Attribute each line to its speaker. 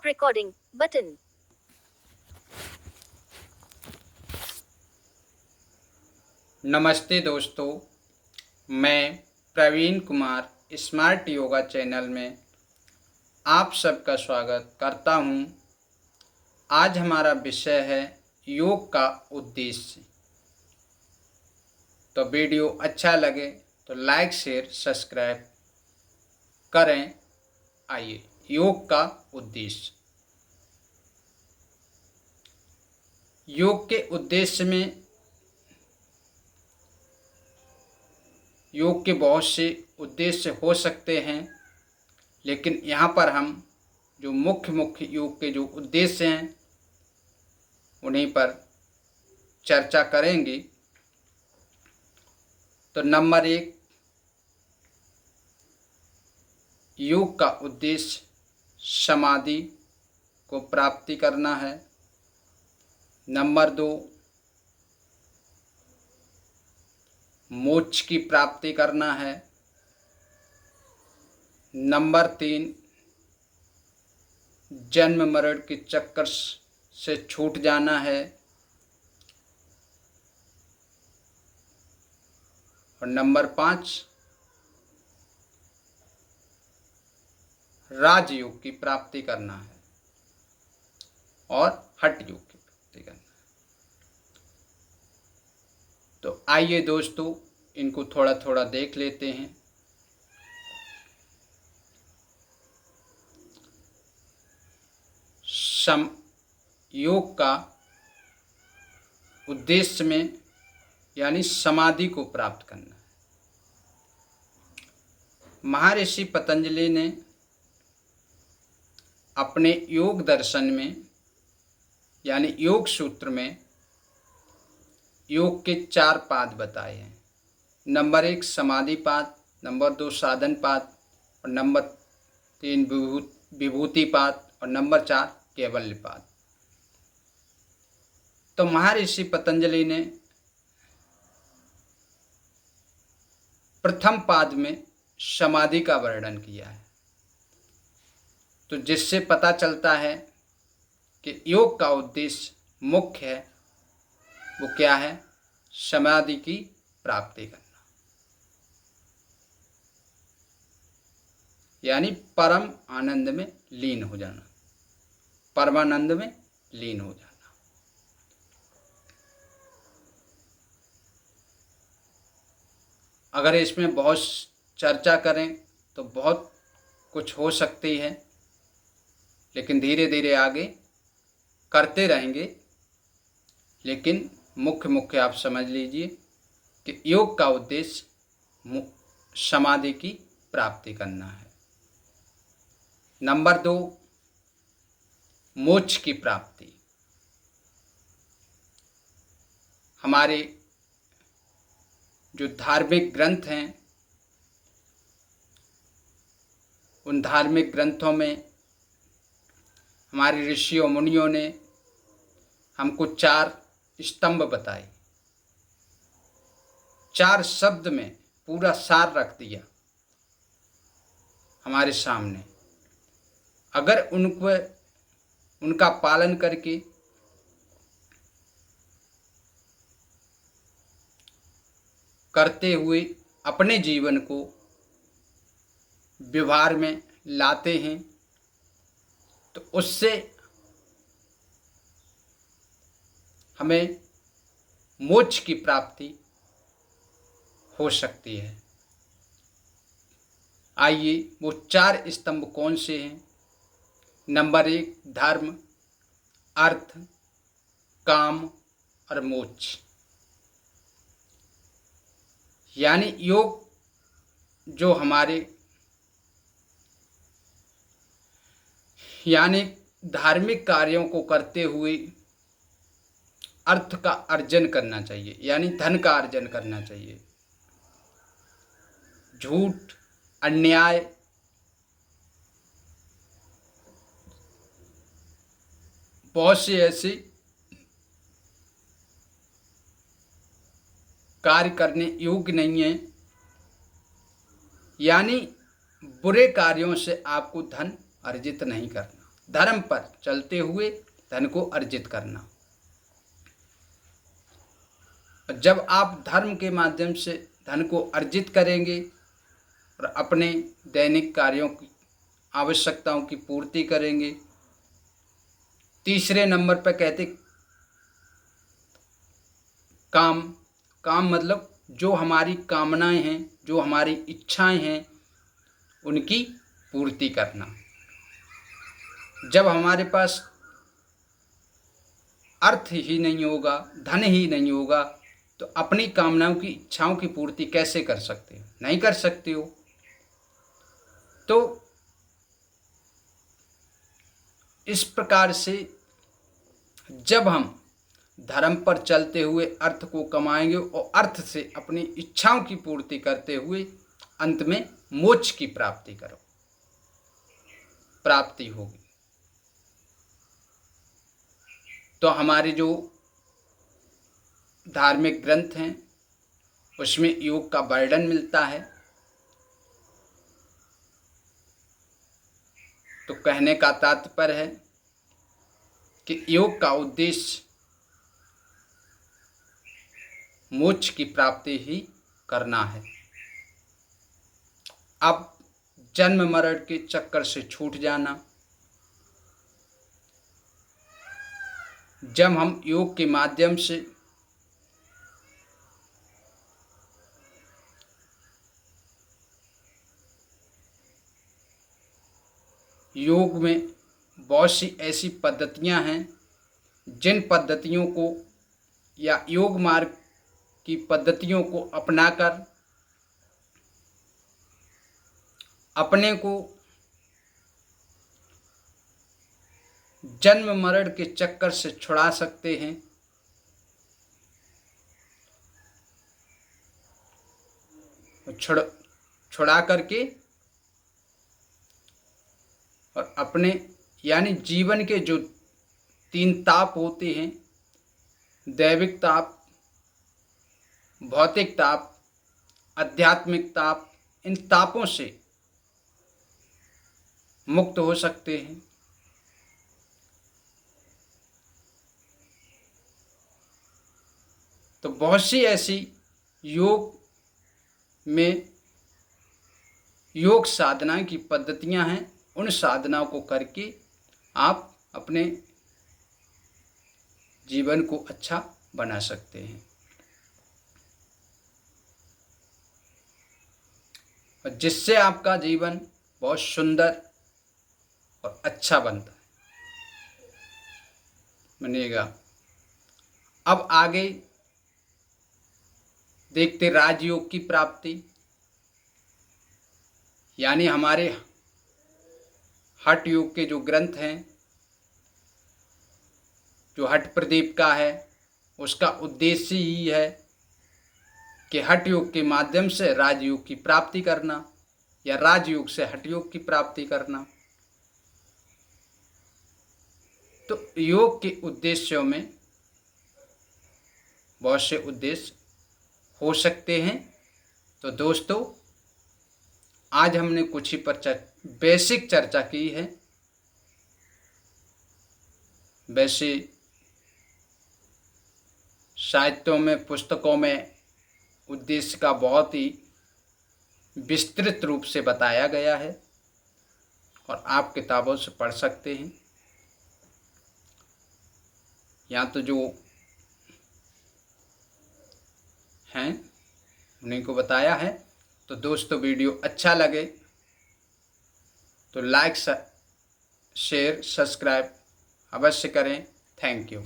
Speaker 1: recording button.
Speaker 2: नमस्ते दोस्तों, मैं प्रवीण कुमार स्मार्ट योगा चैनल में आप सबका स्वागत करता हूं। आज हमारा विषय है योग का उद्देश्य। तो वीडियो अच्छा लगे तो लाइक शेयर सब्सक्राइब करें। आइए, योग का उद्देश्य। योग के उद्देश्य में योग के बहुत से उद्देश्य हो सकते हैं, लेकिन यहाँ पर हम जो मुख्य योग के जो उद्देश्य हैं उन्हीं पर चर्चा करेंगे। तो नंबर 1, योग का उद्देश्य समाधि को प्राप्ति करना है। नंबर 2, मोक्ष की प्राप्ति करना है। नंबर 3, जन्म मरण के चक्कर से छूट जाना है। और नंबर 5, राजयोग की प्राप्ति करना है और हठ योग की प्राप्ति करना है। तो आइए दोस्तों, इनको थोड़ा थोड़ा देख लेते हैं। योग का उद्देश्य में यानी समाधि को प्राप्त करना है। महर्षि पतंजलि ने अपने योग दर्शन में यानी योग सूत्र में योग के 4 पाद बताए हैं। नंबर 1 समाधि पाद, नंबर 2 साधन पाद, और नंबर 3 विभूति पाद, और नंबर 4 कैवल्य पाद। तो महर्षि पतंजलि ने प्रथम पाद में समाधि का वर्णन किया है। तो जिससे पता चलता है कि योग का उद्देश्य मुख्य है, वो क्या है? समाधि की प्राप्ति करना, यानी परम आनंद में लीन हो जाना, परमानंद में लीन हो जाना। अगर इसमें बहुत चर्चा करें तो बहुत कुछ हो सकती है, लेकिन धीरे धीरे आगे करते रहेंगे। लेकिन मुख्य आप समझ लीजिए कि योग का उद्देश्य समाधि की प्राप्ति करना है। नंबर 2, मोक्ष की प्राप्ति। हमारे जो धार्मिक ग्रंथ हैं, उन धार्मिक ग्रंथों में हमारे ऋषियों मुनियों ने हमको 4 स्तंभ बताए। 4 शब्द में पूरा सार रख दिया हमारे सामने। अगर उनका पालन करके करते हुए अपने जीवन को व्यवहार में लाते हैं, तो उससे हमें मोक्ष की प्राप्ति हो सकती है। आइए, वो 4 स्तंभ कौन से हैं? नंबर 1 धर्म, अर्थ, काम और मोक्ष। यानी योग जो हमारे यानी धार्मिक कार्यों को करते हुए अर्थ का अर्जन करना चाहिए, यानी धन का अर्जन करना चाहिए। झूठ, अन्याय, बहुत से ऐसे कार्य करने योग्य नहीं है। यानी बुरे कार्यों से आपको धन अर्जित नहीं करना। धर्म पर चलते हुए धन को अर्जित करना। और जब आप धर्म के माध्यम से धन को अर्जित करेंगे और अपने दैनिक कार्यों की आवश्यकताओं की पूर्ति करेंगे। तीसरे नंबर पर कहते काम। काम मतलब जो हमारी कामनाएं हैं, जो हमारी इच्छाएं हैं, उनकी पूर्ति करना। जब हमारे पास अर्थ ही नहीं होगा, धन ही नहीं होगा, तो अपनी कामनाओं की इच्छाओं की पूर्ति कैसे कर सकते हो? नहीं कर सकते हो। तो इस प्रकार से जब हम धर्म पर चलते हुए अर्थ को कमाएंगे और अर्थ से अपनी इच्छाओं की पूर्ति करते हुए अंत में मोक्ष की प्राप्ति होगी। तो हमारे जो धार्मिक ग्रंथ हैं उसमें योग का वर्णन मिलता है। तो कहने का तात्पर्य है कि योग का उद्देश्य मोक्ष की प्राप्ति ही करना है। अब जन्म मरण के चक्कर से छूट जाना। जब हम योग के माध्यम से योग में बहुत सी ऐसी पद्धतियां हैं जिन पद्धतियों को या योग मार्ग की पद्धतियों को अपनाकर अपने को जन्म मरण के चक्कर से छुड़ा सकते हैं। छुड़ा करके और अपने यानी जीवन के जो 3 ताप होते हैं, दैविक ताप, भौतिक ताप, आध्यात्मिक ताप, इन तापों से मुक्त हो सकते हैं। तो बहुत सी ऐसी योग में योग साधना की पद्धतियां हैं। उन साधनाओं को करके आप अपने जीवन को अच्छा बना सकते हैं और जिससे आपका जीवन बहुत सुंदर और अच्छा बनेगा। अब आगे देखते राजयोग की प्राप्ति, यानी हमारे हठ योग के जो ग्रंथ हैं, जो हठ प्रदीप का है, उसका उद्देश्य ही है कि हठ योग के माध्यम से राजयोग की प्राप्ति करना या राजयोग से हठ योग की प्राप्ति करना। तो योग के उद्देश्यों में बहुत से उद्देश्य हो सकते हैं। तो दोस्तों, आज हमने कुछ ही पर बेसिक चर्चा की है। वैसे साहित्यों में, पुस्तकों में उद्देश्य का बहुत ही विस्तृत रूप से बताया गया है और आप किताबों से पढ़ सकते हैं। यहाँ तो जो हैं उन्हीं को बताया है। तो दोस्तों, वीडियो अच्छा लगे तो लाइक, शेयर, सब्सक्राइब अवश्य करें। Thank you.